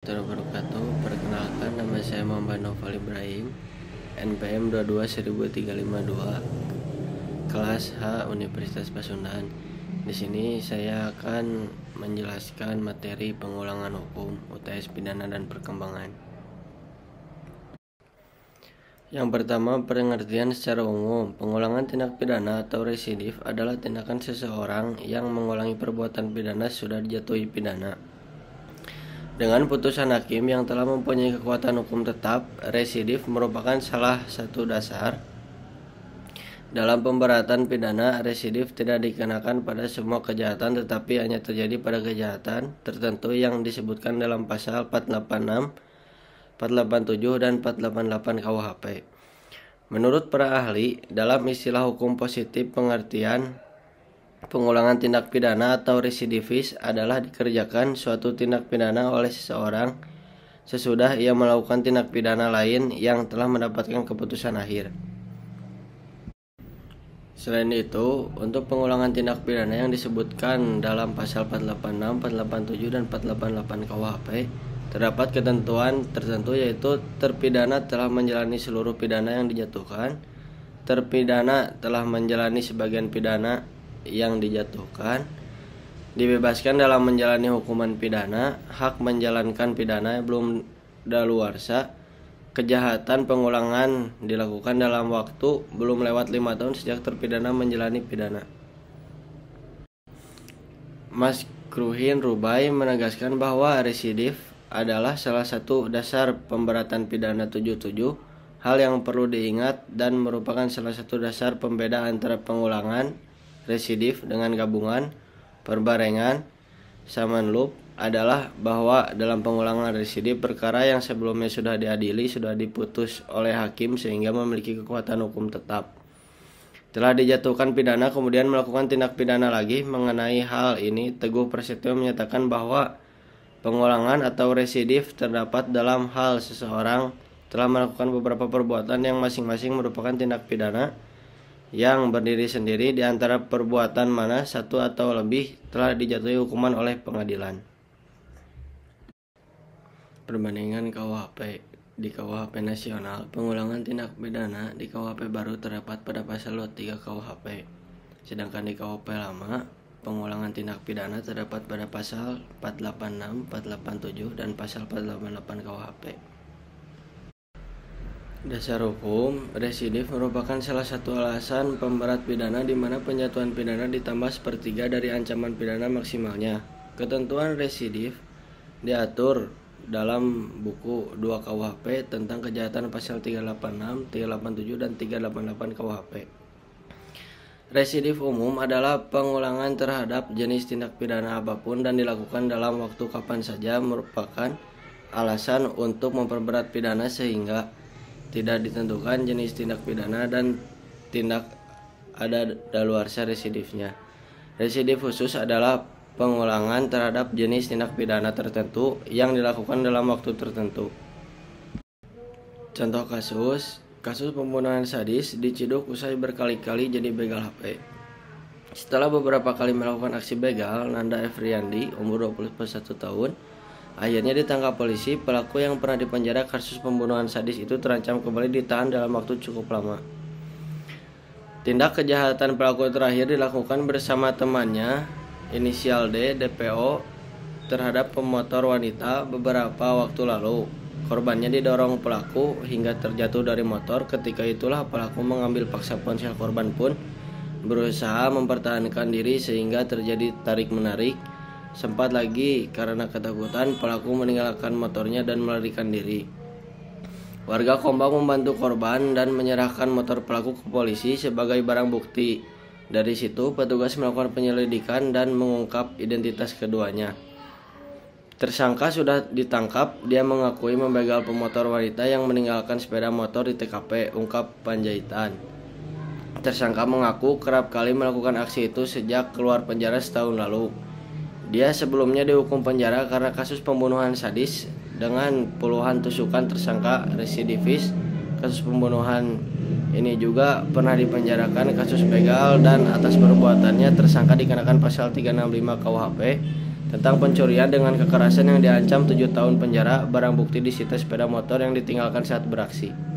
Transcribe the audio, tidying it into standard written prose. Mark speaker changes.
Speaker 1: Wabarakatuh. Perkenalkan, nama saya Muhammad Noval Ibrahim, NPM 22 1352, kelas H Universitas Pasundan. Di sini saya akan menjelaskan materi pengulangan hukum UTS pidana dan perkembangan. Yang pertama, pengertian secara umum. Pengulangan tindak pidana atau residif adalah tindakan seseorang yang mengulangi perbuatan pidana sudah dijatuhi pidana. Dengan putusan hakim yang telah mempunyai kekuatan hukum tetap, residif merupakan salah satu dasar dalam pemberatan pidana. Residif tidak dikenakan pada semua kejahatan, tetapi hanya terjadi pada kejahatan tertentu yang disebutkan dalam pasal 486, 487, dan 488 KUHP. Menurut para ahli, dalam istilah hukum positif, pengertian pengulangan tindak pidana atau residivis adalah dikerjakan suatu tindak pidana oleh seseorang sesudah ia melakukan tindak pidana lain yang telah mendapatkan keputusan akhir. Selain itu, untuk pengulangan tindak pidana yang disebutkan dalam pasal 486, 487, dan 488 KUHP, terdapat ketentuan tertentu, yaitu terpidana telah menjalani seluruh pidana yang dijatuhkan, terpidana telah menjalani sebagian pidana yang dijatuhkan, dibebaskan dalam menjalani hukuman pidana, hak menjalankan pidana belum daluarsa, kejahatan pengulangan dilakukan dalam waktu belum lewat 5 tahun sejak terpidana menjalani pidana. Makruhin Rubai menegaskan bahwa residif adalah salah satu dasar pemberatan pidana 77, hal yang perlu diingat dan merupakan salah satu dasar pembeda antara pengulangan residif dengan gabungan, perbarengan, summon loop adalah bahwa dalam pengulangan residif, perkara yang sebelumnya sudah diadili sudah diputus oleh hakim sehingga memiliki kekuatan hukum tetap. Telah dijatuhkan pidana kemudian melakukan tindak pidana lagi. Mengenai hal ini, Teguh Prasetyo menyatakan bahwa pengulangan atau residif terdapat dalam hal seseorang telah melakukan beberapa perbuatan yang masing-masing merupakan tindak pidana yang berdiri sendiri, di antara perbuatan mana satu atau lebih telah dijatuhi hukuman oleh pengadilan. Perbandingan KUHP. Di KUHP nasional, pengulangan tindak pidana di KUHP baru terdapat pada pasal 23 KUHP. Sedangkan di KUHP lama, pengulangan tindak pidana terdapat pada pasal 486, 487, dan pasal 488 KUHP. Dasar hukum, residif merupakan salah satu alasan pemberat pidana di mana penjatuhan pidana ditambah sepertiga dari ancaman pidana maksimalnya. Ketentuan residif diatur dalam buku 2 KUHP tentang kejahatan pasal 386, 387, dan 388 KUHP. Residif umum adalah pengulangan terhadap jenis tindak pidana apapun dan dilakukan dalam waktu kapan saja, merupakan alasan untuk memperberat pidana sehingga tidak ditentukan jenis tindak pidana dan tindak ada daluarsa residifnya. Residif khusus adalah pengulangan terhadap jenis tindak pidana tertentu yang dilakukan dalam waktu tertentu. Contoh kasus pembunuhan sadis diciduk usai berkali-kali jadi begal HP. Setelah beberapa kali melakukan aksi begal, Nanda Efriandi, umur 21 tahun, akhirnya ditangkap polisi. Pelaku yang pernah dipenjara kasus pembunuhan sadis itu terancam kembali ditahan dalam waktu cukup lama. Tindak kejahatan pelaku terakhir dilakukan bersama temannya, inisial D, DPO, terhadap pemotor wanita beberapa waktu lalu. Korbannya didorong pelaku hingga terjatuh dari motor. Ketika itulah pelaku mengambil paksa ponsel korban pun berusaha mempertahankan diri sehingga terjadi tarik-menarik. Sempat lagi karena ketakutan, pelaku meninggalkan motornya dan melarikan diri. Warga kompak membantu korban dan menyerahkan motor pelaku ke polisi sebagai barang bukti. Dari situ, petugas melakukan penyelidikan dan mengungkap identitas keduanya. Tersangka sudah ditangkap. Dia mengakui membegal pemotor wanita yang meninggalkan sepeda motor di TKP, ungkap Panjaitan. Tersangka mengaku kerap kali melakukan aksi itu sejak keluar penjara setahun lalu. Dia sebelumnya dihukum penjara karena kasus pembunuhan sadis dengan puluhan tusukan. Tersangka residivis kasus pembunuhan ini juga pernah dipenjarakan kasus begal, dan atas perbuatannya tersangka dikenakan pasal 365 KUHP tentang pencurian dengan kekerasan yang diancam 7 tahun penjara. Barang bukti disita sepeda motor yang ditinggalkan saat beraksi.